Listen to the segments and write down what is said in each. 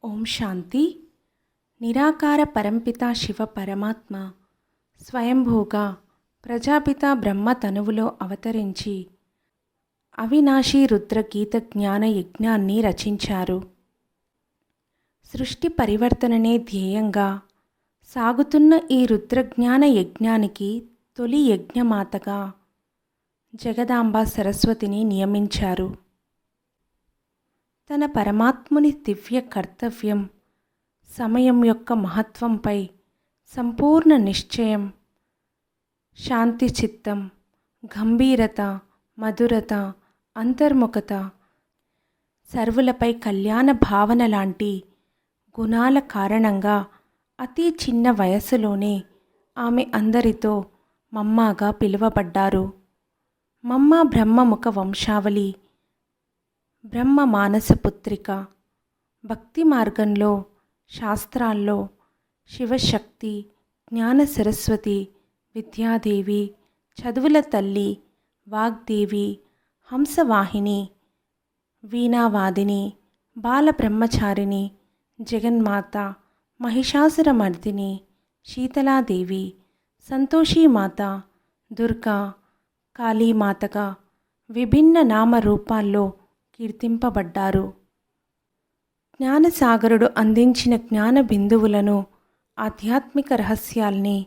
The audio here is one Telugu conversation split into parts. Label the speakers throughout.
Speaker 1: ఓం శాంతి. నిరాకార పరంపిత శివ పరమాత్మ స్వయంభూగా ప్రజాపిత బ్రహ్మ తనువులో అవతరించి అవినాశీ రుద్ర గీత జ్ఞాన యజ్ఞాన్ని రచించారు. సృష్టి పరివర్తననే ధ్యేయంగా సాగుతున్న ఈ రుద్రజ్ఞాన యజ్ఞానికి తొలి యజ్ఞమాతగా జగదాంబ సరస్వతిని నియమించారు. తన పరమాత్ముని దివ్య కర్తవ్యం, సమయం యొక్క మహత్వంపై సంపూర్ణ నిశ్చయం, శాంతి చిత్తం, గంభీరత, మధురత, అంతర్ముఖత, సర్వులపై కళ్యాణ భావన లాంటి గుణాల కారణంగా అతి చిన్న వయస్సులోనే ఆమె అందరితో మమ్మాగా పిలువబడ్డారు. మమ్మ బ్రహ్మముఖ వంశావళి, బ్రహ్మ మానసపుత్రిక. భక్తి మార్గంలో, శాస్త్రాల్లో శివశక్తి, జ్ఞాన సరస్వతి, విద్యాదేవి, చదువుల తల్లి, వాగ్దేవి, హంసవాహిని, వీణావాదిని, బాలబ్రహ్మచారిణి, జగన్మాత, మహిషాసురమర్దిని, శీతలాదేవి, సంతోషీమాత, దుర్గా, కాళీమాతగా విభిన్న నామరూపాల్లో కీర్తింపబడ్డారు. జ్ఞానసాగరుడు అందించిన జ్ఞాన బిందువులను, ఆధ్యాత్మిక రహస్యాల్ని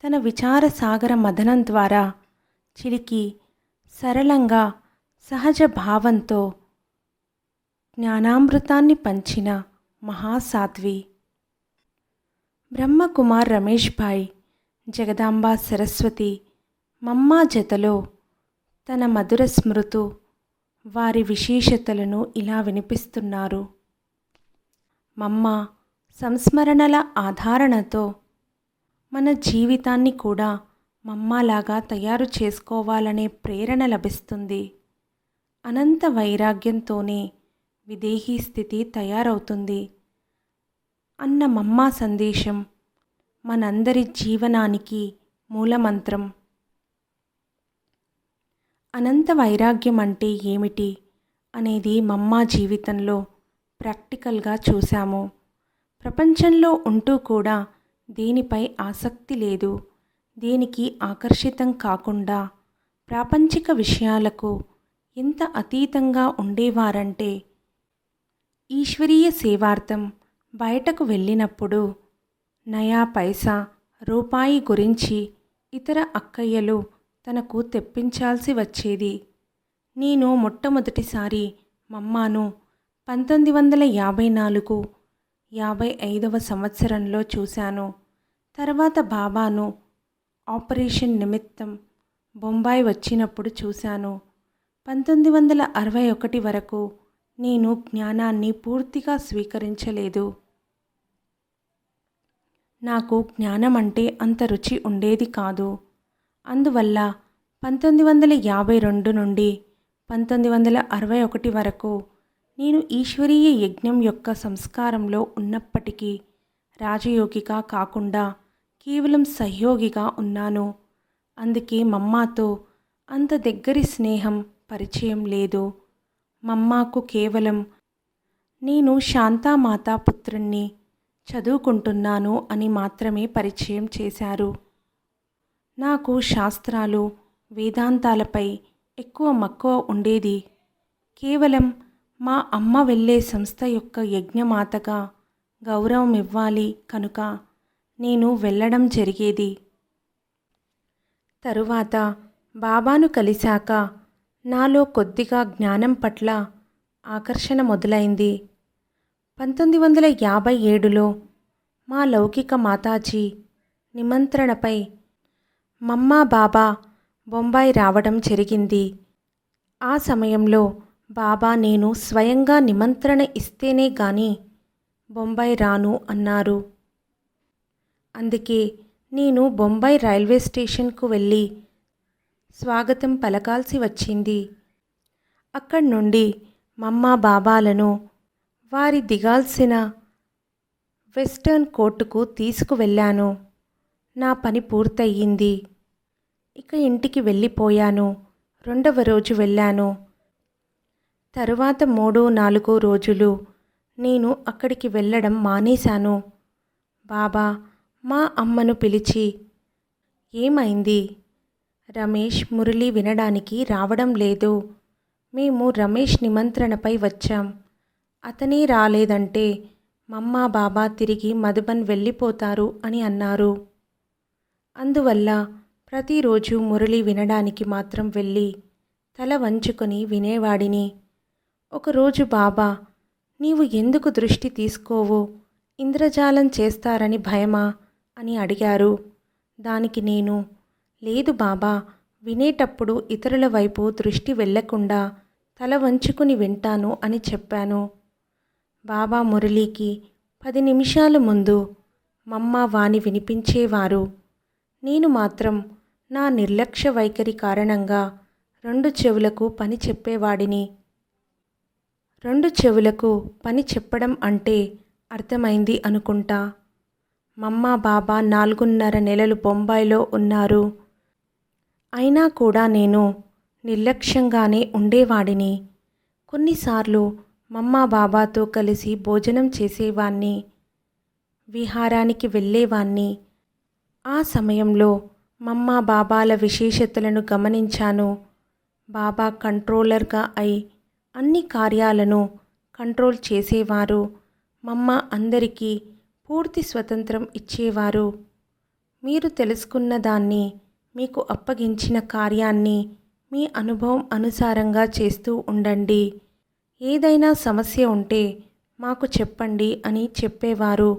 Speaker 1: తన విచార సాగర మదనం ద్వారా చిలికి సరళంగా సహజ భావంతో జ్ఞానామృతాన్ని పంచిన మహాసాధ్వి బ్రహ్మకుమార్ రమేష్ భాయ్ జగదాంబ సరస్వతి మమ్మా జతలో తన మధుర స్మృతు వారి విశేషతలను ఇలా వినిపిస్తున్నారు. మమ్మ సంస్మరణల ఆధారణతో మన జీవితాన్ని కూడా మమ్మాలాగా తయారు చేసుకోవాలనే ప్రేరణ లభిస్తుంది. అనంత వైరాగ్యంతోనే విదేహీ స్థితి తయారవుతుంది అన్న మమ్మా సందేశం మనందరి జీవనానికి మూలమంత్రం. అనంత వైరాగ్యం అంటే ఏమిటి అనేది మమ్మా జీవితంలో ప్రాక్టికల్గా చూశాము. ప్రపంచంలో ఉంటూ కూడా దేనిపై ఆసక్తి లేదు, దేనికి ఆకర్షితం కాకుండా ప్రాపంచిక విషయాలకు ఎంత అతీతంగా ఉండేవారంటే ఈశ్వరీయ సేవార్థం బయటకు వెళ్ళినప్పుడు నయా పైసా రూపాయి గురించి ఇతర అక్కయ్యలు తనకు తెప్పించాల్సి వచ్చేది. నేను మొట్టమొదటిసారి మమ్మాను 1954-55 సంవత్సరంలో చూశాను. తర్వాత బాబాను ఆపరేషన్ నిమిత్తం బొంబాయి వచ్చినప్పుడు చూశాను. 1961 వరకు నేను జ్ఞానాన్ని పూర్తిగా స్వీకరించలేదు. నాకు జ్ఞానం అంటే అంత రుచి ఉండేది కాదు. అందువల్ల 1952 నుండి 1961 వరకు నేను ఈశ్వరీయ యజ్ఞం యొక్క సంస్కారంలో ఉన్నప్పటికీ రాజయోగిగా కాకుండా కేవలం సహయోగిగా ఉన్నాను. అందుకే మమ్మాతో అంత దగ్గరి స్నేహం, పరిచయం లేదు. మమ్మాకు కేవలం నేను శాంతామాతా పుత్రుణ్ణి, చదువుకుంటున్నాను అని మాత్రమే పరిచయం చేశారు. నాకు శాస్త్రాలు, వేదాంతాలపై ఎక్కువ మక్కువ ఉండేది. కేవలం మా అమ్మ వెళ్ళే సంస్థ యొక్క యజ్ఞమాతగా గౌరవం ఇవ్వాలి కనుక నేను వెళ్ళడం జరిగేది. తరువాత బాబాను కలిశాక నాలో కొద్దిగా జ్ఞానం పట్ల ఆకర్షణ మొదలైంది. 1957లో మా లౌకిక మాతాజీ నిమంత్రణపై మమ్మా బాబా బొంబాయి రావడం జరిగింది. ఆ సమయంలో బాబా నేను స్వయంగా నిమంత్రణ ఇస్తేనే గాని బొంబాయి రాను అన్నారు. అందుకే నేను బొంబాయి రైల్వే స్టేషన్కు వెళ్ళి స్వాగతం పలకాల్సి వచ్చింది. అక్కడి నుండి మమ్మా బాబాలను వారి దిగాల్సిన వెస్టర్న్ కోర్టుకు తీసుకువెళ్ళాను. నా పని పూర్తయింది. ఇక ఇంటికి వెళ్ళిపోయాను. 2వ రోజు వెళ్ళాను. తరువాత 3-4 రోజులు నేను అక్కడికి వెళ్ళడం మానేశాను. బాబా మా అమ్మను పిలిచి, ఏమైంది? రమేష్ మురళి వినడానికి రావడం లేదు. మేము రమేష్ నిమంత్రణపై వచ్చాం. అతనే రాలేదంటే మమ్మా బాబా తిరిగి మధుబన్ వెళ్ళిపోతారు అని అన్నారు. అందువల్ల ప్రతిరోజు మురళి వినడానికి మాత్రం వెళ్ళి తల వంచుకొని వినేవాడిని. ఒకరోజు బాబా, నీవు ఎందుకు దృష్టి తీసుకోవు? ఇంద్రజాలం చేస్తారని భయమా అని అడిగారు. దానికి నేను, లేదు బాబా, వినేటప్పుడు ఇతరుల వైపు దృష్టి వెళ్ళకుండా తల వంచుకుని వింటాను అని చెప్పాను. బాబా మురళీకి 10 నిమిషాల ముందు మమ్మ వాణి వినిపించేవారు. నేను మాత్రం నా నిర్లక్ష్య వైఖరి కారణంగా 2 చెవులకు పని చెప్పేవాడిని. 2 చెవులకు పని చెప్పడం అంటే అర్థమైంది అనుకుంటా. మమ్మ బాబా 4.5 నెలలు బొంబాయిలో ఉన్నారు. అయినా కూడా నేను నిర్లక్ష్యంగానే ఉండేవాడిని. కొన్నిసార్లు మమ్మ బాబాతో కలిసి భోజనం చేసేవాణ్ణి, విహారానికి వెళ్ళేవాణ్ణి. ఆ సమయంలో మమ్మ బాబాల విశేషతలను గమనించాను. బాబా కంట్రోలర్గా అయి అన్ని కార్యాలను కంట్రోల్ చేసేవారు. మమ్మ అందరికీ పూర్తి స్వతంత్రం ఇచ్చేవారు. మీరు తెలుసుకున్న దాన్ని, మీకు అప్పగించిన కార్యాన్ని మీ అనుభవం అనుసారంగా చేస్తూ ఉండండి. ఏదైనా సమస్య ఉంటే మాకు చెప్పండి అని చెప్పేవారు.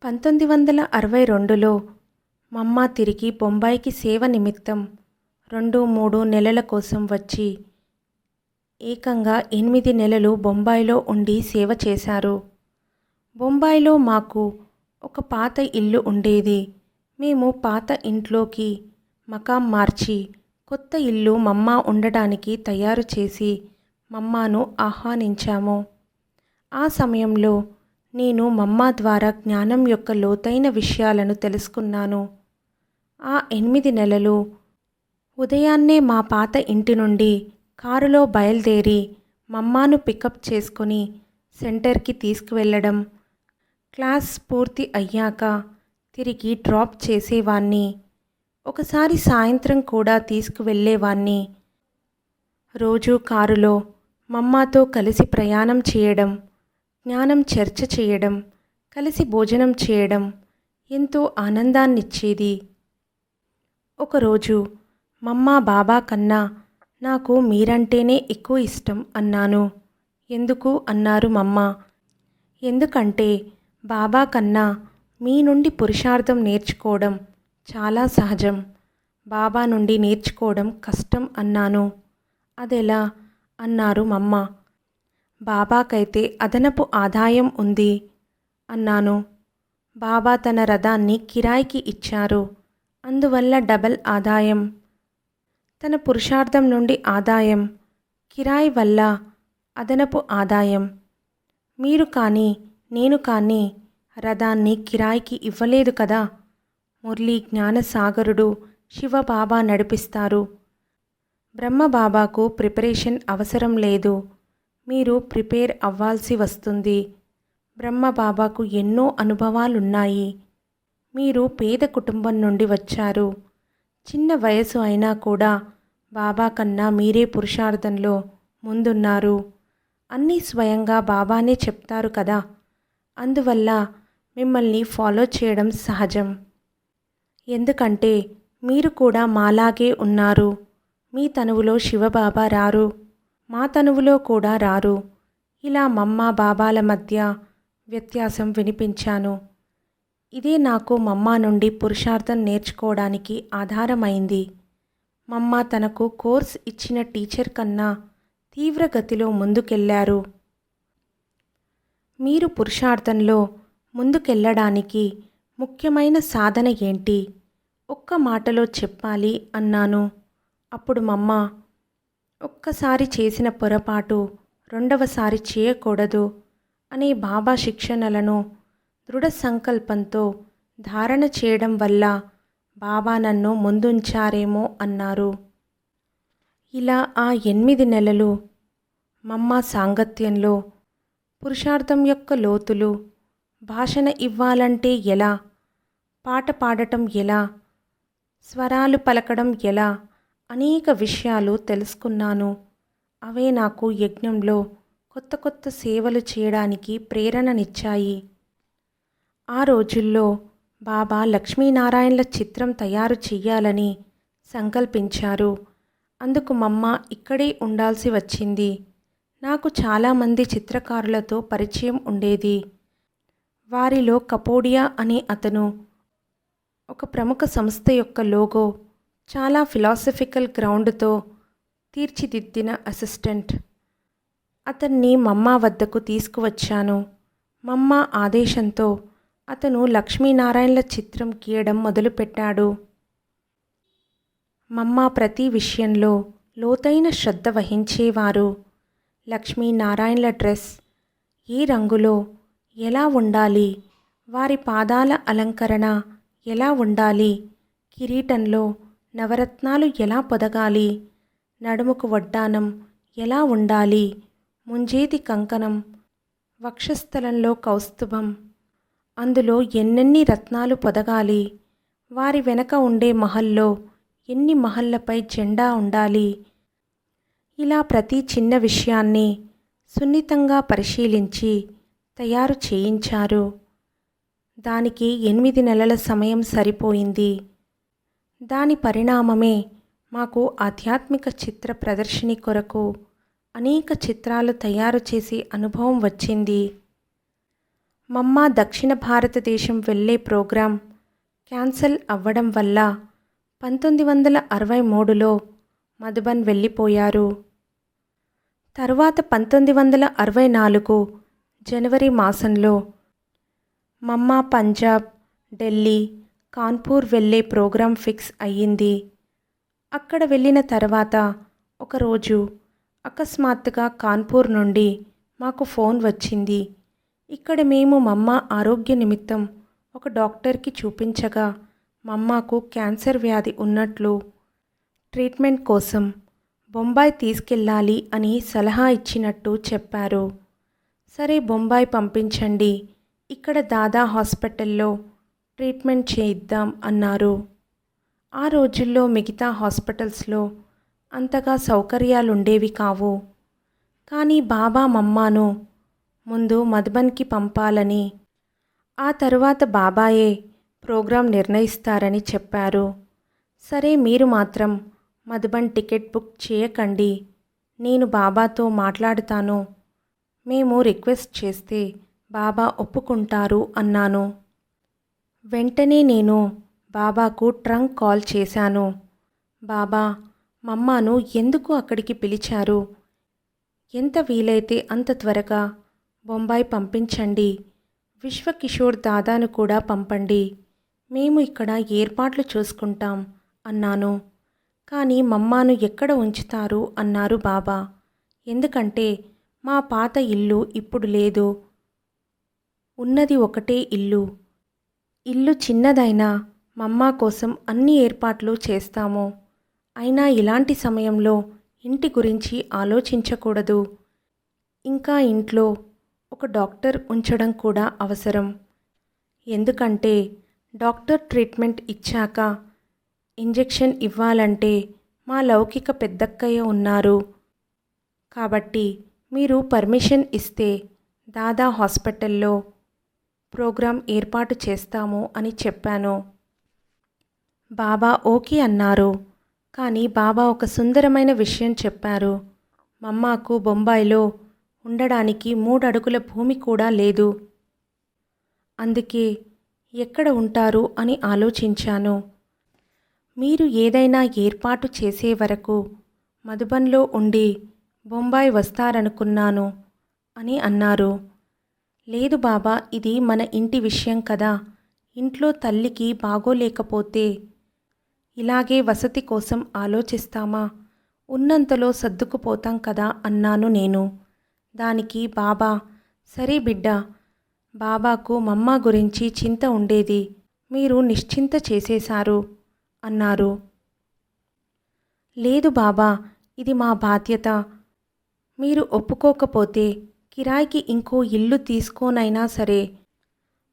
Speaker 1: 1962లో మమ్మ తిరిగి బొంబాయికి సేవ నిమిత్తం 2-3 నెలల కోసం వచ్చి ఏకంగా 8 నెలలు బొంబాయిలో ఉండి సేవ చేశారు. బొంబాయిలో మాకు ఒక పాత ఇల్లు ఉండేది. మేము పాత ఇంట్లోకి మకాం మార్చి కొత్త ఇల్లు మమ్మ ఉండడానికి తయారు చేసి మమ్మను ఆహ్వానించాము. ఆ సమయంలో నేను మమ్మ ద్వారా జ్ఞానం యొక్క లోతైన విషయాలను తెలుసుకున్నాను. ఆ 8 నెలలు ఉదయాన్నే మా పాత ఇంటి నుండి కారులో బయలుదేరి మమ్మను పికప్ చేసుకొని సెంటర్కి తీసుకువెళ్ళడం, క్లాస్ పూర్తి అయ్యాక తిరిగి డ్రాప్ చేసేవాణ్ణి. ఒకసారి సాయంత్రం కూడా తీసుకువెళ్ళేవాణ్ణి. రోజు కారులో మమ్మతో కలిసి ప్రయాణం చేయడం, జ్ఞానం చర్చ చేయడం, కలిసి భోజనం చేయడం ఎంతో ఆనందాన్నిచ్చేది. ఒకరోజు మమ్మ బాబా కన్నా నాకు మీరంటేనే ఎక్కువ ఇష్టం అన్నాను. ఎందుకు అన్నారు మమ్మ. ఎందుకంటే బాబా కన్నా మీ నుండి పురుషార్థం నేర్చుకోవడం చాలా సహజం, బాబా నుండి నేర్చుకోవడం కష్టం అన్నాను. అదెలా అన్నారు మమ్మ. బాబాకైతే అదనపు ఆదాయం ఉంది అన్నాను. బాబా తన రథాన్ని కిరాయికి ఇచ్చారు, అందువల్ల డబల్ ఆదాయం. తన పురుషార్థం నుండి ఆదాయం, కిరాయి వల్ల అదనపు ఆదాయం. మీరు కానీ నేను కానీ రథాన్ని కిరాయికి ఇవ్వలేదు కదా. మురళీ జ్ఞానసాగరుడు శివబాబా నడిపిస్తారు. బ్రహ్మబాబాకు ప్రిపరేషన్ అవసరం లేదు, మీరు ప్రిపేర్ అవ్వాల్సి వస్తుంది. బ్రహ్మబాబాకు ఎన్నో అనుభవాలున్నాయి. మీరు పేద కుటుంబం నుండి వచ్చారు. చిన్న వయసు అయినా కూడా బాబా కన్నా మీరే పురుషార్థంలో ముందున్నారు. అన్నీ స్వయంగా బాబానే చెప్తారు కదా. అందువల్ల మిమ్మల్ని ఫాలో చేయడం సహజం. ఎందుకంటే మీరు కూడా మాలాగే ఉన్నారు. మీ తనువులో శివబాబా రారు, మా తనువులో కూడా రారు. ఇలా మమ్మ బాబాల మధ్య వ్యత్యాసం వినిపించాను. ఇదే నాకు మమ్మ నుండి పురుషార్థం నేర్చుకోవడానికి ఆధారమైంది. మమ్మ తనకు కోర్స్ ఇచ్చిన టీచర్ కన్నా తీవ్రగతిలో ముందుకెళ్లారు. మీరు పురుషార్థంలో ముందుకెళ్ళడానికి ముఖ్యమైన సాధన ఏంటి? ఒక్క మాటలో చెప్పాలి అన్నాను. అప్పుడు మమ్మ, ఒక్కసారి చేసిన పొరపాటు రెండవసారి చేయకూడదు అనే బాబా శిక్షణలను దృఢ సంకల్పంతో ధారణ చేయడం వల్ల బాబా నన్ను ముందుంచారేమో అన్నారు. ఇలా ఆ 8 నెలలు మమ్మ సాంగత్యంలో పురుషార్థం యొక్క లోతులు, భాషణ ఇవ్వాలంటే ఎలా, పాట పాడటం ఎలా, స్వరాలు పలకడం ఎలా, అనేక విషయాలు తెలుసుకున్నాను. అవే నాకు యజ్ఞంలో కొత్త కొత్త సేవలు చేయడానికి ప్రేరణనిచ్చాయి. ఆ రోజుల్లో బాబా లక్ష్మీనారాయణల చిత్రం తయారు చెయ్యాలని సంకల్పించారు. అందుకు మమ్మ ఇక్కడే ఉండాల్సి వచ్చింది. నాకు చాలామంది చిత్రకారులతో పరిచయం ఉండేది. వారిలో కపోడియా అనే అతను ఒక ప్రముఖ సంస్థ యొక్క లోగో చాలా ఫిలాసఫికల్ గ్రౌండ్తో తీర్చిదిద్దిన అసిస్టెంట్. అతన్ని మమ్మ వద్దకు తీసుకువచ్చాను. మమ్మ ఆదేశంతో అతను లక్ష్మీనారాయణల చిత్రం గీయడం మొదలుపెట్టాడు. మమ్మ ప్రతి విషయంలో లోతైన శ్రద్ధ వహించేవారు. లక్ష్మీనారాయణల డ్రెస్ ఏ రంగులో ఎలా ఉండాలి, వారి పాదాల అలంకరణ ఎలా ఉండాలి, కిరీటంలో నవరత్నాలు ఎలా పొదగాలి, నడుముకు వడ్డానం ఎలా ఉండాలి, ముంజేతి కంకణం, వక్షస్థలంలో కౌస్తుభం, అందులో ఎన్నెన్ని రత్నాలు పొదగాలి, వారి వెనక ఉండే మహల్లో ఎన్ని మహల్లపై జెండా ఉండాలి, ఇలా ప్రతి చిన్న విషయాన్ని సున్నితంగా పరిశీలించి తయారు చేయించారు. దానికి 8 నెలల సమయం సరిపోయింది. దాని పరిణామమే మాకు ఆధ్యాత్మిక చిత్ర ప్రదర్శని కొరకు అనేక చిత్రాలు తయారు చేసే అనుభవం వచ్చింది. మమ్మ దక్షిణ భారతదేశం వెళ్ళే ప్రోగ్రాం క్యాన్సల్ అవ్వడం వల్ల 1963లో మధుబన్ వెళ్ళిపోయారు. తరువాత 1964 జనవరి మాసంలో మమ్మ పంజాబ్, ఢిల్లీ, కాన్పూర్ వెళ్ళే ప్రోగ్రాం ఫిక్స్ అయ్యింది. అక్కడ వెళ్ళిన తర్వాత ఒకరోజు అకస్మాత్తుగా కాన్పూర్ నుండి మాకు ఫోన్ వచ్చింది. ఇక్కడ మేము మమ్మ ఆరోగ్య నిమిత్తం ఒక డాక్టర్కి చూపించగా మమ్మకు క్యాన్సర్ వ్యాధి ఉన్నట్లు, ట్రీట్మెంట్ కోసం బొంబాయి తీసుకెళ్ళాలి అని సలహా ఇచ్చినట్టు చెప్పారు. సరే బొంబాయి పంపించండి, ఇక్కడ దాదా హాస్పిటల్లో ట్రీట్మెంట్ చేయిద్దాం అన్నారు. ఆ రోజుల్లో మిగతా హాస్పిటల్స్లో అంతగా సౌకర్యాలుండేవి కావు. కానీ బాబా మమ్మను ముందు మధుబన్కి పంపాలని, ఆ తరువాత బాబాయే ప్రోగ్రాం నిర్ణయిస్తారని చెప్పారు. సరే మీరు మాత్రం మధుబన్ టికెట్ బుక్ చేయకండి, నేను బాబాతో మాట్లాడుతాను, మేము రిక్వెస్ట్ చేస్తే బాబా ఒప్పుకుంటారు అన్నాను. వెంటనే నేను బాబాకు ట్రంక్ కాల్ చేశాను. బాబా మమ్మను ఎందుకు అక్కడికి పిలిచారు? ఎంత వీలైతే అంత త్వరగా బొంబాయి పంపించండి, విశ్వకిషోర్ దాదాను కూడా పంపండి, మేము ఇక్కడ ఏర్పాట్లు చూసుకుంటాం అన్నాను. కానీ మమ్మను ఎక్కడ ఉంచుతారు అన్నారు బాబా. ఎందుకంటే మా పాత ఇల్లు ఇప్పుడు లేదు, ఉన్నది ఒకటే ఇల్లు. ఇల్లు చిన్నదైనా మమ్మ కోసం అన్ని ఏర్పాట్లు చేస్తాము. అయినా ఇలాంటి సమయంలో ఇంటి గురించి ఆలోచించకూడదు. ఇంకా ఇంట్లో ఒక డాక్టర్ ఉంచడం కూడా అవసరం. ఎందుకంటే డాక్టర్ ట్రీట్మెంట్ ఇచ్చాక ఇంజెక్షన్ ఇవ్వాలంటే మా లౌకిక పెద్దక్కయ్య ఉన్నారు. కాబట్టి మీరు పర్మిషన్ ఇస్తే దాదా హాస్పిటల్లో ప్రోగ్రాం ఏర్పాటు చేస్తాము అని చెప్పాను. బాబా ఓకే అన్నారు. కానీ బాబా ఒక సుందరమైన విషయం చెప్పారు. మమ్మకు బొంబాయిలో ఉండడానికి 3 అడుగుల భూమి కూడా లేదు. అందుకే ఎక్కడ ఉంటారు అని ఆలోచించాను. మీరు ఏదైనా ఏర్పాటు చేసే వరకు మధుబన్లో ఉండి బొంబాయి వస్తారనుకున్నాను అని అన్నారు. లేదు బాబా, ఇది మన ఇంటి విషయం కదా, ఇంట్లో తల్లికి బాగోలేకపోతే ఇలాగే వసతి కోసం ఆలోచిస్తామా, ఉన్నంతలో సర్దుకుపోతాం కదా అన్నాను నేను. దానికి బాబా సరే బిడ్డ, బాబాకు మమ్మ గురించి చింత ఉండేది, మీరు నిశ్చింత చేసేశారు అన్నారు. లేదు బాబా, ఇది మా బాధ్యత, మీరు ఒప్పుకోకపోతే కిరాయికి ఇంకో ఇల్లు తీసుకోనైనా సరే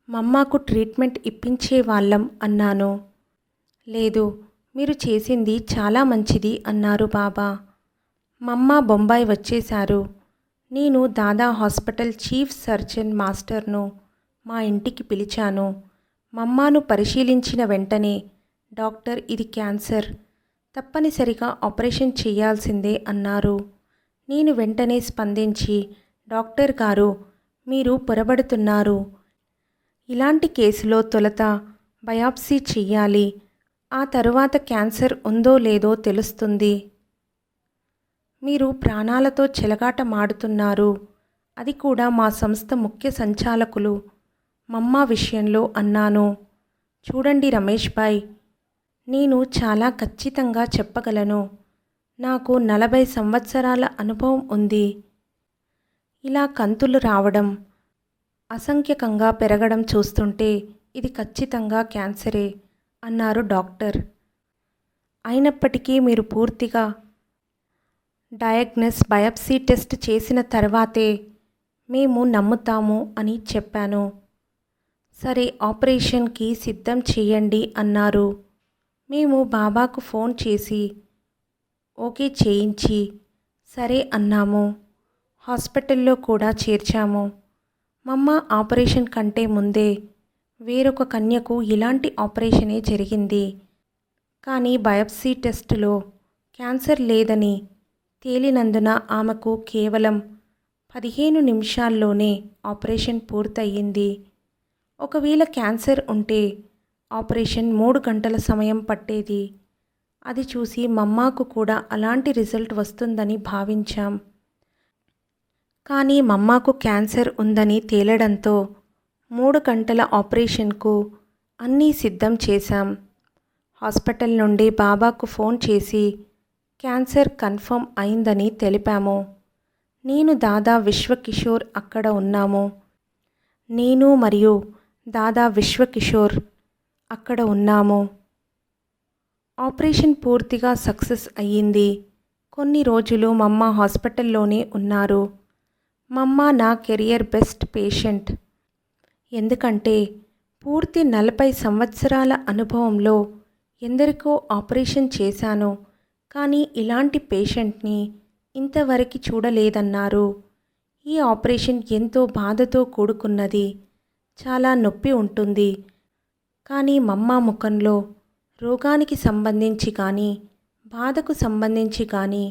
Speaker 1: మమ్మాకు ట్రీట్మెంట్ ఇప్పించేవాళ్ళం అన్నాను. లేదు, మీరు చేసింది చాలా మంచిది అన్నారు బాబా. మమ్మ బొంబాయి వచ్చేశారు. నేను దాదా హాస్పిటల్ చీఫ్ సర్జన్ మాస్టర్ను మా ఇంటికి పిలిచాను. మమ్మాను పరిశీలించిన వెంటనే డాక్టర్ ఇది క్యాన్సర్, తప్పనిసరిగా ఆపరేషన్ చేయాల్సిందే అన్నారు. నేను వెంటనే స్పందించి, డాక్టర్ గారు, మీరు పొరబడుతున్నారు. ఇలాంటి కేసులో తొలుత బయాప్సీ చెయ్యాలి. ఆ తరువాత క్యాన్సర్ ఉందో లేదో తెలుస్తుంది. మీరు ప్రాణాలతో చెలగాటమాడుతున్నారు. అది కూడా మా సంస్థ ముఖ్య సంచాలకులు మమ్మ విషయంలో అన్నాను. చూడండి రమేష్ భాయ్, నేను చాలా ఖచ్చితంగా చెప్పగలను. నాకు 40 సంవత్సరాల అనుభవం ఉంది. ఇలా కంతులు రావడం, అసంఖ్యకంగా పెరగడం చూస్తుంటే ఇది ఖచ్చితంగా క్యాన్సరే అన్నారు డాక్టర్. అయినప్పటికీ మీరు పూర్తిగా డయాగ్నస్ బయాప్సీ టెస్ట్ చేసిన తర్వాతే మేము నమ్ముతాము అని చెప్పాను. సరే, ఆపరేషన్కి సిద్ధం చేయండి అన్నారు. మేము బాబాకు ఫోన్ చేసి ఓకే చేయించి సరే అన్నాము. హాస్పిటల్లో కూడా చేర్చాము. మమ్మ ఆపరేషన్ కంటే ముందే వేరొక కన్యకు ఇలాంటి ఆపరేషనే జరిగింది. కానీ బయాప్సీ టెస్టులో క్యాన్సర్ లేదని తేలినందున ఆమెకు కేవలం 15 నిమిషాల్లోనే ఆపరేషన్ పూర్తయింది. ఒకవేళ క్యాన్సర్ ఉంటే ఆపరేషన్ 3 గంటల సమయం పట్టేది. అది చూసి మమ్మాకు కూడా అలాంటి రిజల్ట్ వస్తుందని భావించాం. కానీ మమ్మాకు క్యాన్సర్ ఉందని తేలడంతో 3 గంటల ఆపరేషన్కు అన్నీ సిద్ధం చేశాం. హాస్పిటల్ నుండి బాబాకు ఫోన్ చేసి క్యాన్సర్ కన్ఫర్మ్ అయిందని తెలిపాము. నేను దాదా విశ్వకిషోర్ అక్కడ ఉన్నాము. నేను మరియు దాదా విశ్వకిషోర్ అక్కడ ఉన్నాము. ఆపరేషన్ పూర్తిగా సక్సెస్ అయ్యింది. కొన్ని రోజులు మమ్మ హాస్పిటల్లోనే ఉన్నారు. మమ్మ నా కెరియర్ బెస్ట్ పేషెంట్. ఎందుకంటే పూర్తి 40 సంవత్సరాల అనుభవంలో ఎందరికో ఆపరేషన్ చేశాను. కానీ ఇలాంటి పేషెంట్ని ఇంతవరకు చూడలేదన్నారు. ఈ ఆపరేషన్ ఎంతో బాధతో కూడుకున్నది. చాలా నొప్పి ఉంటుంది. కానీ మమ్మ ముఖంలో రోగానికి సంబంధించి కానీ బాధకు సంబంధించి కానీ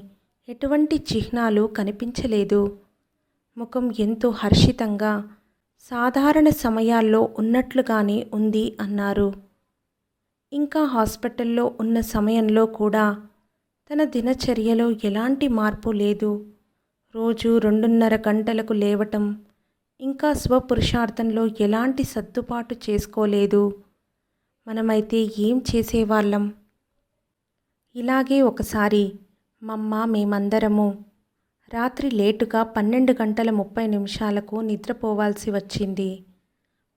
Speaker 1: ఎటువంటి చిహ్నాలు కనిపించలేదు. ముఖం ఎంతో హర్షితంగా సాధారణ సమయాల్లో ఉన్నట్లుగానే ఉంది అన్నారు. ఇంకా హాస్పిటల్లో ఉన్న సమయంలో కూడా తన దినచర్యలో ఎలాంటి మార్పు లేదు. రోజు 2:30 గంటలకు లేవటం, ఇంకా స్వపురుషార్థంలో ఎలాంటి సర్దుబాటు చేసుకోలేదు. మనమైతే ఏం చేసేవాళ్ళం? ఇలాగే ఒకసారి మమ్మ మేమందరము రాత్రి లేటుగా 12:30 నిద్రపోవాల్సి వచ్చింది.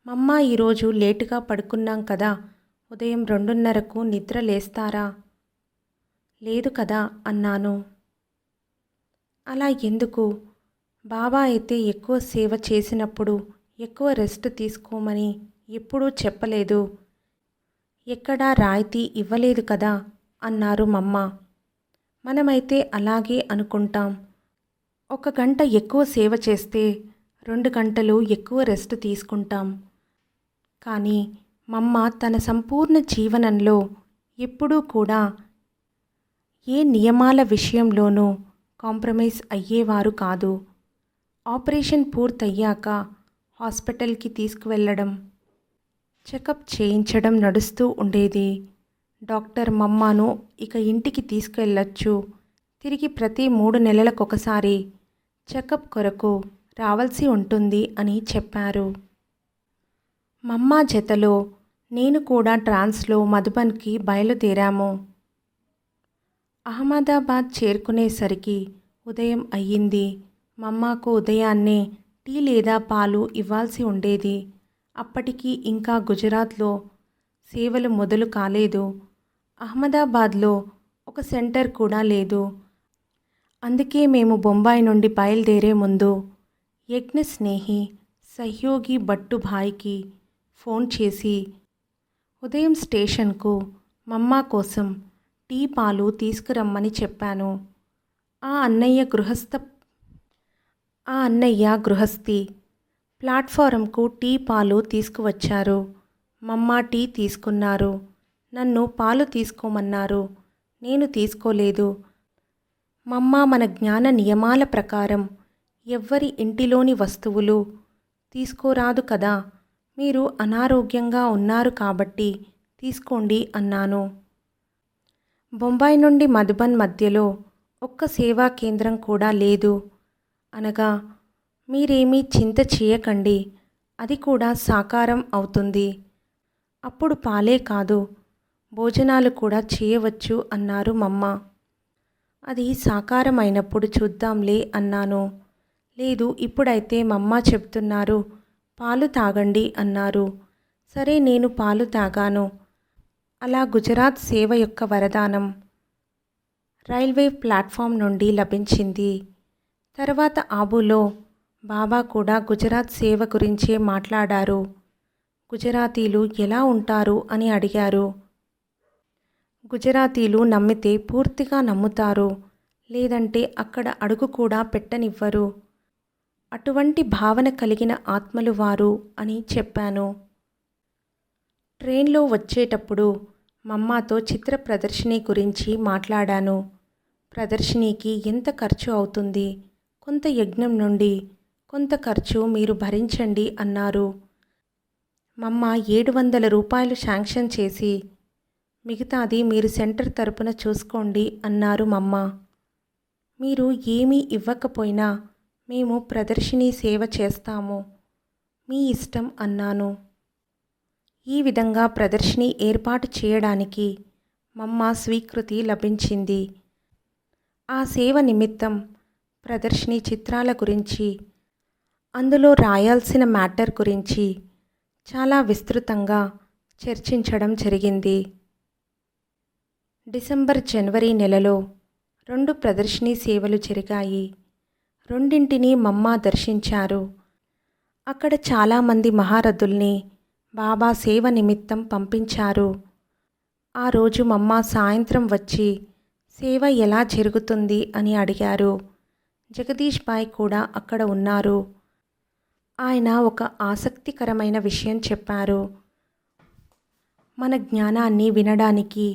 Speaker 1: మమ్మ ఈరోజు లేటుగా పడుకున్నాం కదా, ఉదయం 2:30కు నిద్ర లేస్తారా? లేదు కదా అన్నాను. అలా ఎందుకు? బాబా అయితే ఎక్కువ సేవ చేసినప్పుడు ఎక్కువ రెస్ట్ తీసుకోమని ఎప్పుడూ చెప్పలేదు. ఎక్కడా రాయితీ ఇవ్వలేదు కదా అన్నారు మమ్మ. మనమైతే అలాగే అనుకుంటాం. 1 గంట ఎక్కువ సేవ చేస్తే 2 గంటలు ఎక్కువ రెస్ట్ తీసుకుంటాం. కానీ మమ్మ తన సంపూర్ణ జీవనంలో ఎప్పుడూ కూడా ఏ నియమాల విషయంలోనూ కాంప్రమైజ్ అయ్యేవారు కాదు. ఆపరేషన్ పూర్తయ్యాక హాస్పిటల్కి తీసుకువెళ్ళడం, చెకప్ చేయించడం నడుస్తూ ఉండేది. డాక్టర్ మమ్మను ఇక ఇంటికి తీసుకెళ్ళొచ్చు, తిరిగి ప్రతి 3 నెలలకొకసారి చెకప్ కొరకు రావాల్సి ఉంటుంది అని చెప్పారు. మమ్మ జతలో నేను కూడా ట్రాన్స్లో మధుబన్కి బయలుదేరాము. అహ్మదాబాద్ చేరుకునేసరికి ఉదయం అయ్యింది. మమ్మకు ఉదయాన్నే టీ లేదా పాలు ఇవ్వాల్సి ఉండేది. అప్పటికి ఇంకా గుజరాత్లో సేవలు మొదలు కాలేదు. అహ్మదాబాద్లో ఒక సెంటర్ కూడా లేదు. అందుకే మేము బొంబాయి నుండి బయలుదేరే ముందు యజ్ఞ స్నేహి సహయోగి భట్టుభాయ్కి ఫోన్ చేసి ఉదయం స్టేషన్కు మమ్మ కోసం టీ పాలు తీసుకురమ్మని చెప్పాను. ఆ అన్నయ్య గృహస్థి ప్లాట్ఫారంకు టీ పాలు తీసుకువచ్చారు. మమ్మ టీ తీసుకున్నారు. నన్ను పాలు తీసుకోమన్నారు. నేను తీసుకోలేదు. మమ్మ మన జ్ఞాన నియమాల ప్రకారం ఎవ్వరి ఇంటిలోని వస్తువులు తీసుకోరాదు కదా, మీరు అనారోగ్యంగా ఉన్నారు కాబట్టి తీసుకోండి అన్నాను. బొంబాయి నుండి మధుబన్ మధ్యలో ఒక్క సేవా కేంద్రం కూడా లేదు అనగా, మీరేమీ చింత చేయకండి, అది కూడా సాకారం అవుతుంది. అప్పుడు పాలే కాదు భోజనాలు కూడా చేయవచ్చు అన్నారు మమ్మ. అది సాకారమైనప్పుడు చూద్దాంలే అన్నాను. లేదు, ఇప్పుడైతే మమ్మ చెప్తున్నారు పాలు తాగండి అన్నారు. సరే, నేను పాలు తాగాను. అలా గుజరాత్ సేవ యొక్క వరదానం రైల్వే ప్లాట్ఫామ్ నుండి లభించింది. తర్వాత ఆబులో బాబా కూడా గుజరాత్ సేవ గురించే మాట్లాడారు. గుజరాతీలు ఎలా ఉంటారు అని అడిగారు. గుజరాతీలు నమ్మితే పూర్తిగా నమ్ముతారు, లేదంటే అక్కడ అడుగు కూడా పెట్టనివ్వరు. అటువంటి భావన కలిగిన ఆత్మలు వారు అని చెప్పాను. ట్రైన్లో వచ్చేటప్పుడు మమ్మతో చిత్ర ప్రదర్శిని గురించి మాట్లాడాను. ప్రదర్శినికి ఎంత ఖర్చు అవుతుంది, కొంత యజ్ఞం నుండి కొంత ఖర్చు మీరు భరించండి అన్నారు. మమ్మ 700 రూపాయలు శాంక్షన్ చేసి మిగతాది మీరు సెంటర్ తరపున చూసుకోండి అన్నారు మమ్మ. మీరు ఏమీ ఇవ్వకపోయినా మేము ప్రదర్శిని సేవ చేస్తాము, మీ ఇష్టం అన్నాను. ఈ విధంగా ప్రదర్శిని ఏర్పాటు చేయడానికి మమ్మ స్వీకృతి లభించింది. ఆ సేవ నిమిత్తం ప్రదర్శిని చిత్రాల గురించి, అందులో రాయాల్సిన మ్యాటర్ గురించి చాలా విస్తృతంగా చర్చించడం జరిగింది. డిసెంబర్ జనవరి నెలలో 2 ప్రదర్శిని సేవలు జరిగాయి. రెండింటినీ మమ్మ దర్శించారు. అక్కడ చాలామంది మహారథుల్ని బాబా సేవ నిమిత్తం పంపించారు. ఆ రోజు మమ్మ సాయంత్రం వచ్చి సేవ ఎలా జరుగుతుంది అని అడిగారు. జగదీష్ భాయ్ కూడా అక్కడ ఉన్నారు. ఆయన ఒక ఆసక్తికరమైన విషయం చెప్పారు. మన జ్ఞానాన్ని వినడానికి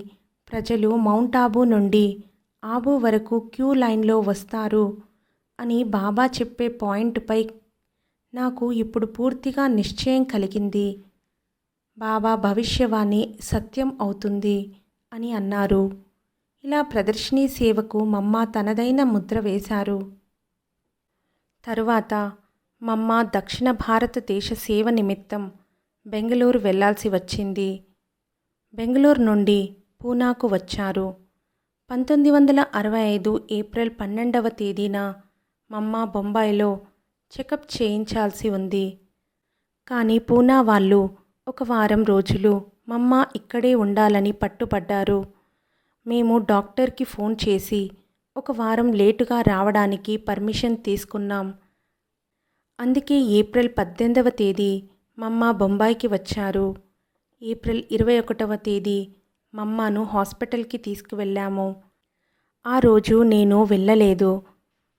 Speaker 1: ప్రజలు మౌంట్ ఆబూ నుండి ఆబూ వరకు క్యూ లైన్లో వస్తారు అని బాబా చెప్పే పాయింట్పై నాకు ఇప్పుడు పూర్తిగా నిశ్చయం కలిగింది. బాబా భవిష్యవాణి సత్యం అవుతుంది అని అన్నారు. ఇలా ప్రదర్శిని సేవకు మమ్మ తనదైన ముద్ర వేశారు. తరువాత మమ్మ దక్షిణ భారతదేశ సేవ నిమిత్తం బెంగళూరు వెళ్ళాల్సి వచ్చింది. బెంగళూరు నుండి పూనాకు వచ్చారు. 1965 ఏప్రిల్ 12వ తేదీన మమ్మ బొంబాయిలో చెకప్ చేయించాల్సి ఉంది. కానీ పూనా వాళ్ళు 1 వారం రోజులు మమ్మ ఇక్కడే ఉండాలని పట్టుబడ్డారు. మేము డాక్టర్కి ఫోన్ చేసి 1 వారం లేటుగా రావడానికి పర్మిషన్ తీసుకున్నాం. అందుకే ఏప్రిల్ 18వ తేదీ మమ్మ బొంబాయికి వచ్చారు. ఏప్రిల్ 21వ తేదీ మమ్మను హాస్పిటల్కి తీసుకువెళ్ళాము. ఆ రోజు నేను వెళ్ళలేదు.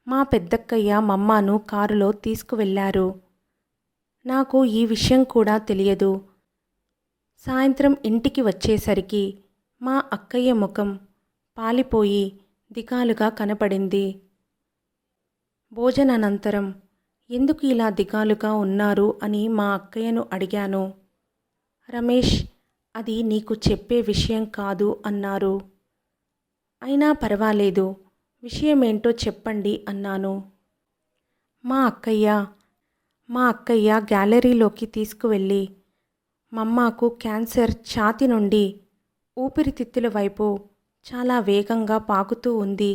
Speaker 1: మా పెద్దక్కయ్య మమ్మను కారులో తీసుకువెళ్ళారు. నాకు ఈ విషయం కూడా తెలియదు. సాయంత్రం ఇంటికి వచ్చేసరికి మా అక్కయ్య ముఖం పాలిపోయి దిగాలుగా కనపడింది. భోజనానంతరం ఎందుకు ఇలా దిగాలుగా ఉన్నారు అని మా అక్కయ్యను అడిగాను. రమేష్, అది నీకు చెప్పే విషయం కాదు అన్నారు. అయినా పర్వాలేదు, విషయమేంటో చెప్పండి అన్నాను. మా అక్కయ్య గ్యాలరీలోకి తీసుకువెళ్ళి మమ్మకు క్యాన్సర్ ఛాతీ నుండి ఊపిరితిత్తుల వైపు చాలా వేగంగా పాకుతూ ఉంది.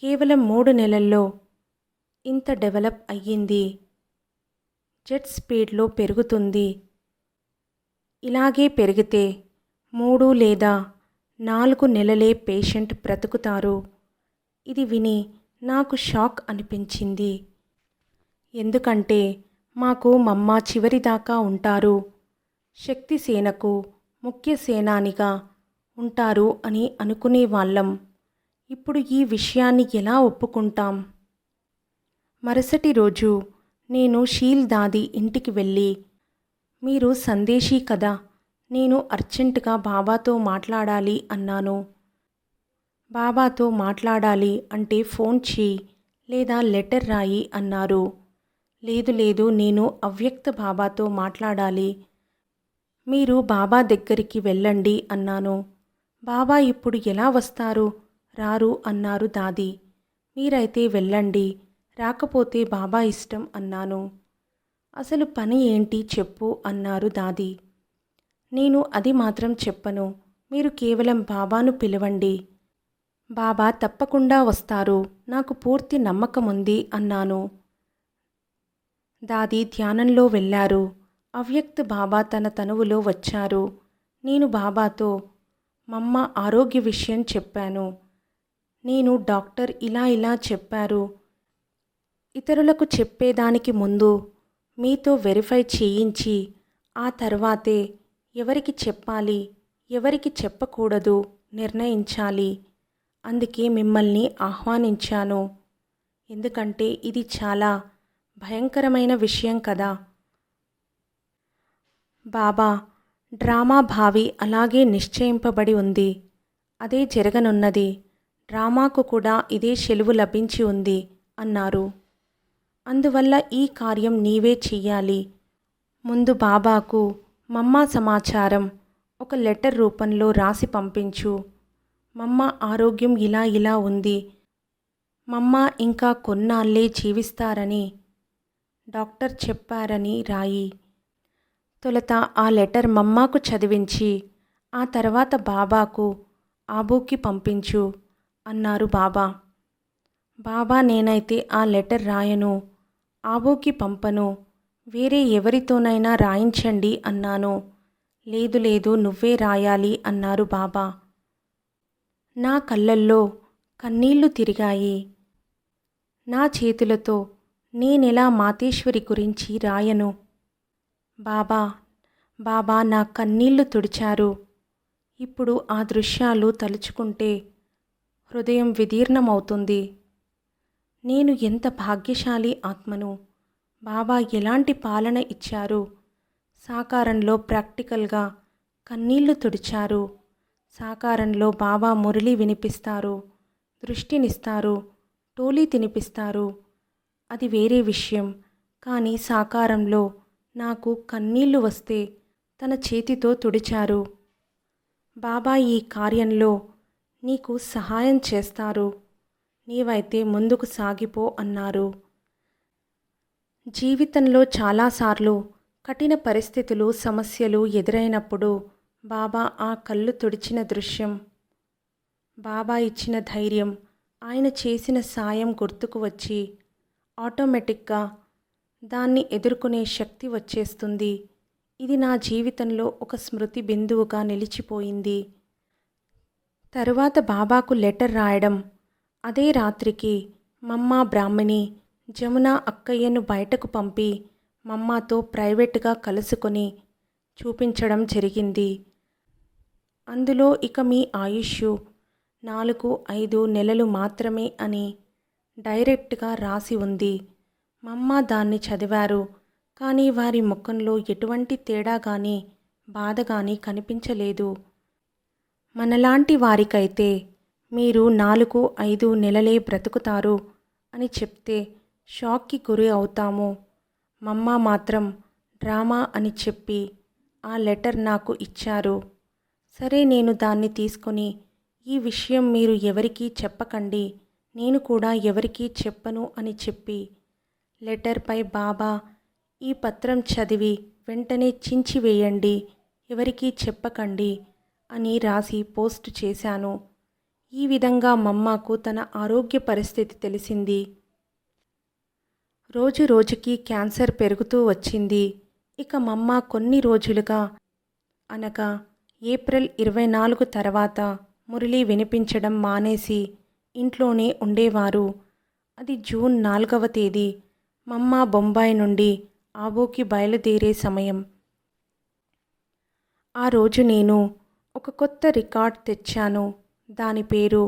Speaker 1: కేవలం 3 నెలల్లో ఇంత డెవలప్ అయ్యింది. జెట్ స్పీడ్లో పెరుగుతుంది. ఇలాగే పెరిగితే 3 లేదా 4 నెలలే పేషెంట్ బ్రతుకుతారు. ఇది విని నాకు షాక్ అనిపించింది. ఎందుకంటే మాకు మమ్మ చివరిదాకా ఉంటారు, శక్తి సేనకు ముఖ్య సేనానిగా ఉంటారు అని అనుకునేవాళ్ళం. ఇప్పుడు ఈ విషయాన్ని ఎలా ఒప్పుకుంటాం? మరుసటి రోజు నేను షీల్ దాది ఇంటికి వెళ్ళి, మీరు సందేశీ కదా, నేను అర్జెంటుగా బాబాతో మాట్లాడాలి అన్నాను. బాబాతో మాట్లాడాలి అంటే ఫోన్ చేయి లేదా లెటర్ రాయి అన్నారు. లేదు లేదు, నేను అవ్యక్త బాబాతో మాట్లాడాలి, మీరు బాబా దగ్గరికి వెళ్ళండి అన్నాను. బాబా ఇప్పుడు ఎలా వస్తారు, రారు అన్నారు దాది. మీరైతే వెళ్ళండి, రాకపోతే బాబా ఇష్టం అన్నాను. అసలు పని ఏంటి చెప్పు అన్నారు దాది. నేను అది మాత్రం చెప్పను, మీరు కేవలం బాబాను పిలవండి, బాబా తప్పకుండా వస్తారు, నాకు పూర్తి నమ్మకం ఉంది అన్నాను. దాది ధ్యానంలో వెళ్ళారు. అవ్యక్త బాబా తన తనువులో వచ్చారు. నేను బాబాతో మమ్మ ఆరోగ్య విషయం చెప్పాను. నేను డాక్టర్ ఇలా చెప్పారు, ఇతరులకు చెప్పేదానికి ముందు మీతో వెరిఫై చేయించి ఆ తర్వాతే ఎవరికి చెప్పాలి ఎవరికి చెప్పకూడదు నిర్ణయించాలి. అందుకే మిమ్మల్ని ఆహ్వానించాను. ఎందుకంటే ఇది చాలా భయంకరమైన విషయం కదా. బాబా డ్రామా భావి అలాగే నిశ్చయింపబడి ఉంది, అదే జరగనున్నది, డ్రామాకు కూడా ఇదే సెలవు లభించి ఉంది అన్నారు. అందువల్ల ఈ కార్యం నీవే చెయ్యాలి. ముందు బాబాకు మమ్మ సమాచారం ఒక లెటర్ రూపంలో రాసి పంపించు. మమ్మ ఆరోగ్యం ఇలా ఉంది, మమ్మ ఇంకా కొన్నాళ్ళే జీవిస్తారని డాక్టర్ చెప్పారని రాయి. తొలుత ఆ లెటర్ మమ్మకు చదివించి ఆ తర్వాత బాబాకు ఆబూకి పంపించు అన్నారు బాబా. బాబా నేనైతే ఆ లెటర్ రాయను, ఆబూకి పంపను, వేరే ఎవరితోనైనా రాయించండి అన్నాను. లేదు లేదు, నువ్వే రాయాలి అన్నారు బాబా. నా కళ్ళల్లో కన్నీళ్లు తిరిగాయి. నా చేతులతో నేనెలా మాతేశ్వరి గురించి రాయను? బాబా నా కన్నీళ్లు తుడిచారు. ఇప్పుడు ఆ దృశ్యాలు తలుచుకుంటే హృదయం విదీర్ణమవుతుంది. నేను ఎంత భాగ్యశాలి ఆత్మను. బాబా ఎలాంటి పాలన ఇచ్చారు. సాకారంలో ప్రాక్టికల్గా కన్నీళ్లు తుడిచారు. సాకారంలో బాబా మురళి వినిపిస్తారు, దృష్టినిస్తారు, టోలీ తినిపిస్తారు, అది వేరే విషయం. కానీ సాకారంలో నాకు కన్నీళ్లు వస్తే తన చేతితో తుడిచారు. బాబా ఈ కార్యంలో నీకు సహాయం చేస్తారు, నీవైతే ముందుకు సాగిపో అన్నారు. జీవితంలో చాలాసార్లు కఠిన పరిస్థితులు సమస్యలు ఎదురైనప్పుడు బాబా ఆ కళ్ళు తుడిచిన దృశ్యం, బాబా ఇచ్చిన ధైర్యం, ఆయన చేసిన సాయం గుర్తుకు వచ్చి ఆటోమేటిక్గా దాన్ని ఎదుర్కొనే శక్తి వచ్చేస్తుంది. ఇది నా జీవితంలో ఒక స్మృతి బిందువుగా నిలిచిపోయింది. తరువాత బాబాకు లెటర్ రాయడం. అదే రాత్రికి మమ్మ బ్రాహ్మణి జమున అక్కయ్యను బయటకు పంపి మమ్మతో ప్రైవేటుగా కలుసుకొని చూపించడం జరిగింది. అందులో ఇక మీ ఆయుష్ 4-5 నెలలు మాత్రమే అని డైరెక్ట్గా రాసి ఉంది. మమ్మ దాన్ని చదివారు. కానీ వారి ముఖంలో ఎటువంటి తేడా కానీ బాధ కానీ కనిపించలేదు. మనలాంటి వారికైతే మీరు 4-5 నెలలే బ్రతుకుతారు అని చెప్తే షాక్కి గురి అవుతాము. మమ్మ మాత్రం డ్రామా అని చెప్పి ఆ లెటర్ నాకు ఇచ్చారు. సరే, నేను దాన్ని తీసుకొని ఈ విషయం మీరు ఎవరికీ చెప్పకండి, నేను కూడా ఎవరికీ చెప్పను అని చెప్పి లెటర్పై బాబా ఈ పత్రం చదివి వెంటనే చించివేయండి, ఎవరికీ చెప్పకండి అని రాసి పోస్ట్ చేశాను. ఈ విధంగా మమ్మకు తన ఆరోగ్య పరిస్థితి తెలిసింది. రోజు రోజుకి క్యాన్సర్ పెరుగుతూ వచ్చింది. ఇక మమ్మ కొన్ని రోజులుగా అనగా ఏప్రిల్ 24 తర్వాత మురళి వినిపించడం మానేసి ఇంట్లోనే ఉండేవారు. అది జూన్ 4వ తేదీ మమ్మ బొంబాయి నుండి ఆబోకి బయలుదేరే సమయం. ఆ రోజు నేను ఒక కొత్త రికార్డ్ తెచ్చాను. దాని పేరు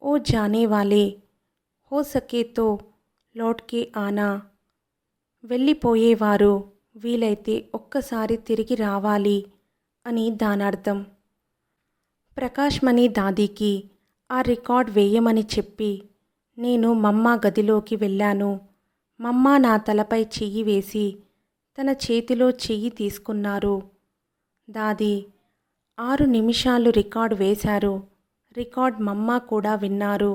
Speaker 1: ఓ జానే వాలే హో సకే తో లౌట్కే ఆనా. వెళ్ళిపోయేవారు వీలైతే ఒక్కసారి తిరిగి రావాలి అని దానర్థం. ప్రకాష్ మణి దాదీకి ఆ రికార్డ్ వేయమని చెప్పి నేను మమ్మ గదిలోకి వెళ్ళాను. మమ్మ నా తలపై చెయ్యి వేసి తన చేతిలో చెయ్యి తీసుకున్నారు. దాదీ 6 నిమిషాలు రికార్డ్ వేశారు. రికార్డ్ మమ్మ కూడా విన్నారు.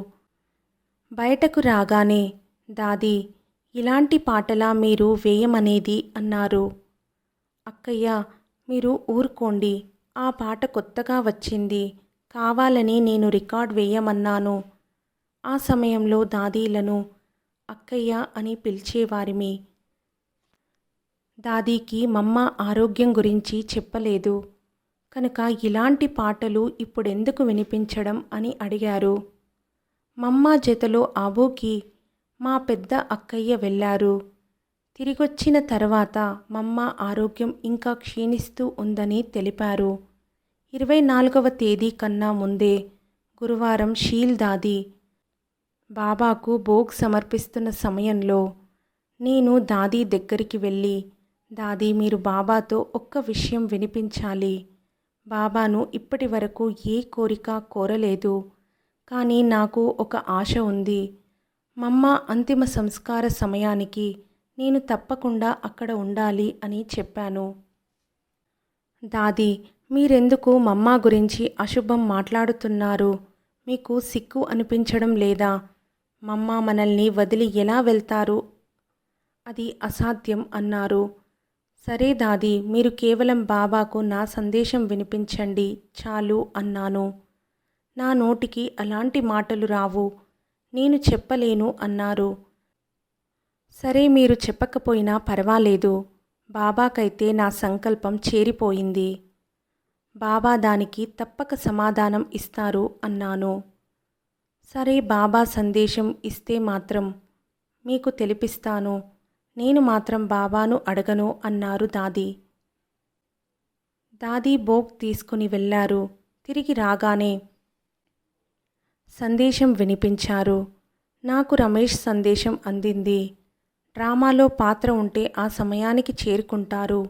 Speaker 1: బయటకు రాగానే దాదీ ఇలాంటి పాటలా మీరు వేయమనేది అన్నారు. అక్కయ్య మీరు ఊరుకోండి, ఆ పాట కొత్తగా వచ్చింది, కావాలని నేను రికార్డ్ వేయమన్నాను. ఆ సమయంలో దాదీలను అక్కయ్య అని పిలిచేవారిమి. దాదీకి మమ్మ ఆరోగ్యం గురించి చెప్పలేదు కనుక ఇలాంటి పాటలు ఇప్పుడెందుకు వినిపించడం అని అడిగారు. మమ్మ జతలో ఆబోకి మా పెద్ద అక్కయ్య వెళ్ళారు. తిరిగొచ్చిన తర్వాత మమ్మ ఆరోగ్యం ఇంకా క్షీణిస్తూ ఉందని తెలిపారు. 24వ తేదీ కన్నా ముందే గురువారం షీల్ దాది బాబాకు భోగ్ సమర్పిస్తున్న సమయంలో నేను దాదీ దగ్గరికి వెళ్ళి, దాదీ మీరు బాబాతో ఒక్క విషయం వినిపించాలి. బాబాను ఇప్పటి వరకు ఏ కోరిక కోరలేదు, కానీ నాకు ఒక ఆశ ఉంది. మమ్మ అంతిమ సంస్కార సమయానికి నేను తప్పకుండా అక్కడ ఉండాలి అని చెప్పాను. దాదీ మీరెందుకు మమ్మ గురించి అశుభం మాట్లాడుతున్నారు? మీకు సిగ్గు అనిపించడం లేదా? మమ్మ మనల్ని వదిలి ఎలా వెళ్తారు? అది అసాధ్యం అన్నారు. సరే దాదీ మీరు కేవలం బాబాకు నా సందేశం వినిపించండి చాలు అన్నాను. నా నోటికి అలాంటి మాటలు రావు, నేను చెప్పలేను అన్నారు. సరే మీరు చెప్పకపోయినా పర్వాలేదు, బాబాకైతే నా సంకల్పం చేరిపోయింది. బాబా దానికి తప్పక సమాధానం ఇస్తారు అన్నాను. సరే బాబా సందేశం ఇస్తే మాత్రం మీకు తెలిపిస్తాను, నేను మాత్రం బాబాను అడగను అన్నారు దాదీ. దాదీ భోగ్ తీసుకుని వెళ్ళారు. తిరిగి రాగానే సందేశం వినిపించారు. నాకు రమేష్ సందేశం అందింది. డ్రామాలో పాత్ర ఉంటే ఆ సమయానికి చేరుకుంటారు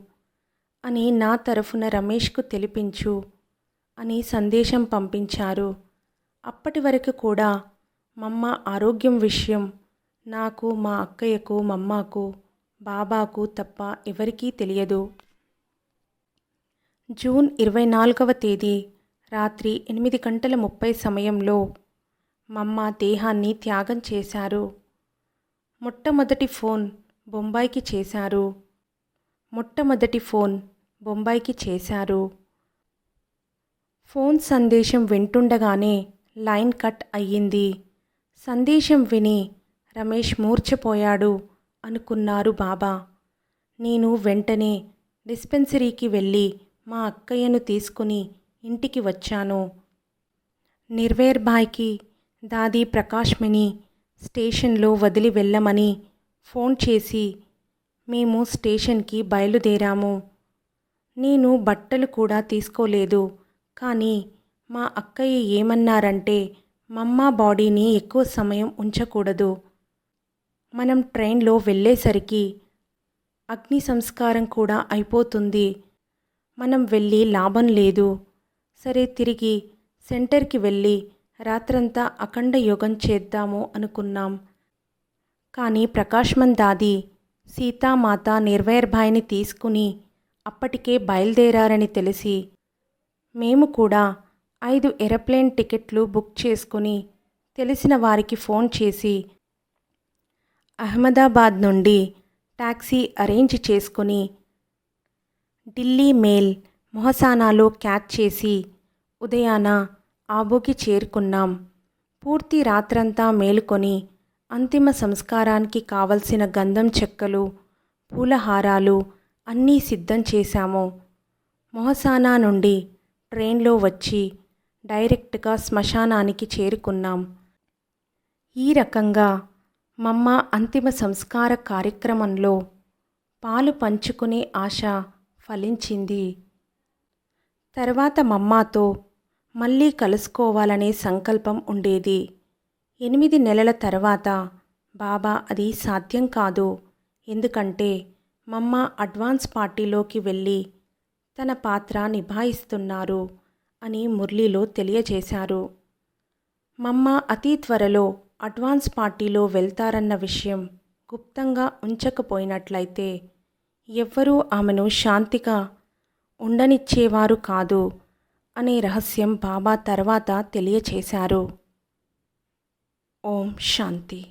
Speaker 1: అని నా తరఫున రమేష్కు తెలిపించు అని సందేశం పంపించారు. అప్పటి వరకు కూడా మమ్మ ఆరోగ్యం విషయం నాకు, మా అక్కయ్యకు, మమ్మకు, బాబాకు తప్ప ఎవరికీ తెలియదు. జూన్ 24వ తేదీ రాత్రి 8:30 సమయంలో మమ్మ దేహాన్ని త్యాగం చేశారు. మొట్టమొదటి ఫోన్ బొంబాయికి చేశారు. ఫోన్ సందేశం వింటుండగానే లైన్ కట్ అయ్యింది. సందేశం విని రమేష్ మూర్ఛపోయాడు అనుకున్నారు బాబా. నేను వెంటనే డిస్పెన్సరీకి వెళ్ళి మా అక్కయ్యను తీసుకుని ఇంటికి వచ్చాను. నిర్వేర్ భాయ్కి దాదీ ప్రకాష్ మణి స్టేషన్లో వదిలి వెళ్ళమని ఫోన్ చేసి మేము స్టేషన్కి బయలుదేరాము. నేను బట్టలు కూడా తీసుకోలేదు, కానీ మా అక్కయ్య ఏమన్నారంటే మమ్మ బాడీని ఎక్కువ సమయం ఉంచకూడదు, మనం ట్రైన్లో వెళ్ళేసరికి అగ్ని సంస్కారం కూడా అయిపోతుంది, మనం వెళ్ళి లాభం లేదు. సరే తిరిగి సెంటర్కి వెళ్ళి రాత్రంతా అఖండ యోగం చేద్దాము అనుకున్నాం. కానీ ప్రకాష్మన్ దాది సీతామాత నిర్వేర్ భాయ్ని తీసుకుని అప్పటికే బయలుదేరారని తెలిసి మేము కూడా 5 ఏరోప్లేన్ టికెట్లు బుక్ చేసుకుని తెలిసిన వారికి ఫోన్ చేసి అహ్మదాబాద్ నుండి టాక్సీ అరేంజ్ చేసుకుని ఢిల్లీ మేల్ మొహసానాలో క్యాచ్ చేసి ఉదయాన ఆబోకి చేరుకున్నాం. పూర్తి రాత్రంతా మేలుకొని అంతిమ సంస్కారానికి కావలసిన గంధం చెక్కలు, పూలహారాలు అన్నీ సిద్ధం చేశాము. మొహసానా నుండి ట్రైన్లో వచ్చి డైరెక్ట్గా శ్మశానానికి చేరుకున్నాం. ఈ రకంగా మమ్మ అంతిమ సంస్కార కార్యక్రమంలో పాలు పంచుకునే ఆశ ఫలించింది. తర్వాత మమ్మాతో మళ్ళీ కలుసుకోవాలనే సంకల్పం ఉండేది. 8 నెలల తర్వాత బాబా అది సాధ్యం కాదు, ఎందుకంటే మమ్మ అడ్వాన్స్ పార్టీలోకి వెళ్ళి తన పాత్ర నిభాయిస్తున్నారు అని మురళిలో తెలియజేశారు. మమ్మ అతి త్వరలో అడ్వాన్స్ పార్టీలో వెళ్తారన్న విషయం గుప్తంగా ఉంచకపోయినట్లయితే ఎవ్వరూ ఆమెను శాంతిగా ఉండనిచ్చేవారు కాదు అనే రహస్యం బాబా తర్వాత తెలియచేశారు. ఓం శాంతి.